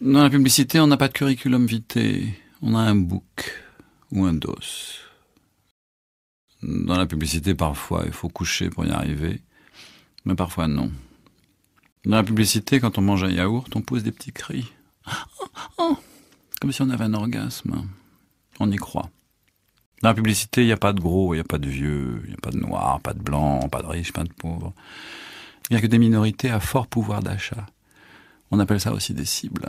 Dans la publicité, on n'a pas de curriculum vitae, on a un book ou un dos. Dans la publicité, parfois, il faut coucher pour y arriver, mais parfois non. Dans la publicité, quand on mange un yaourt, on pousse des petits cris. Oh, comme si on avait un orgasme. On y croit. Dans la publicité, il n'y a pas de gros, il n'y a pas de vieux, il n'y a pas de noirs, pas de blancs, pas de riches, pas de pauvres. Il n'y a que des minorités à fort pouvoir d'achat. On appelle ça aussi des cibles.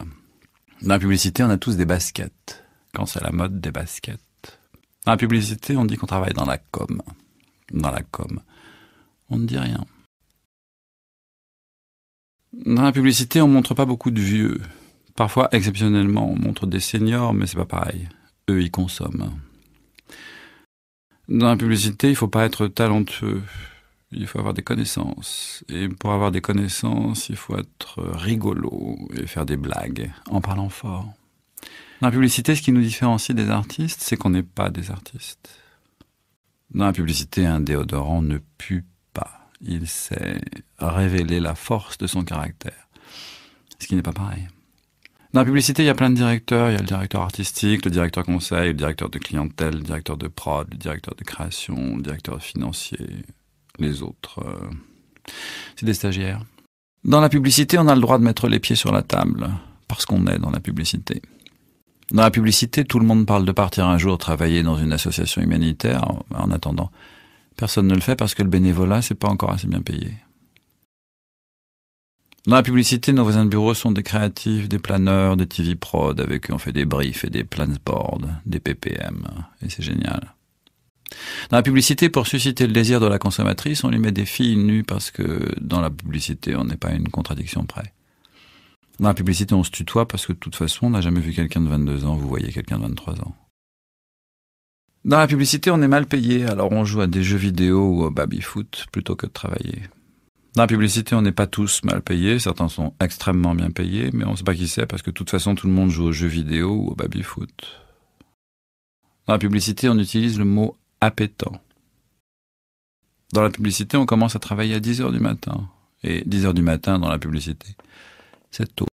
Dans la publicité, on a tous des baskets. Quand c'est la mode, des baskets. Dans la publicité, on dit qu'on travaille dans la com. Dans la com, on ne dit rien. Dans la publicité, on montre pas beaucoup de vieux. Parfois, exceptionnellement, on montre des seniors, mais c'est pas pareil. Eux, ils consomment. Dans la publicité, il faut pas être talentueux. Il faut avoir des connaissances. Et pour avoir des connaissances, il faut être rigolo et faire des blagues en parlant fort. Dans la publicité, ce qui nous différencie des artistes, c'est qu'on n'est pas des artistes. Dans la publicité, un déodorant ne pue pas. Il sait révéler la force de son caractère. Ce qui n'est pas pareil. Dans la publicité, il y a plein de directeurs. Il y a le directeur artistique, le directeur conseil, le directeur de clientèle, le directeur de prod, le directeur de création, le directeur financier. Les autres, c'est des stagiaires. Dans la publicité, on a le droit de mettre les pieds sur la table, parce qu'on est dans la publicité. Dans la publicité, tout le monde parle de partir un jour travailler dans une association humanitaire. En attendant, personne ne le fait parce que le bénévolat, c'est pas encore assez bien payé. Dans la publicité, nos voisins de bureau sont des créatifs, des planeurs, des TV prod, avec eux on fait des briefs et des plansboards, des PPM, et c'est génial. Dans la publicité, pour susciter le désir de la consommatrice, on lui met des filles nues parce que dans la publicité, on n'est pas à une contradiction près. Dans la publicité, on se tutoie parce que de toute façon, on n'a jamais vu quelqu'un de 22 ans, vous voyez quelqu'un de 23 ans. Dans la publicité, on est mal payé, alors on joue à des jeux vidéo ou au baby-foot plutôt que de travailler. Dans la publicité, on n'est pas tous mal payés, certains sont extrêmement bien payés, mais on ne sait pas qui c'est parce que de toute façon, tout le monde joue aux jeux vidéo ou au baby-foot. Dans la publicité, on utilise le mot appétant. Dans la publicité, on commence à travailler à 10h du matin. Et 10h du matin dans la publicité, c'est tôt.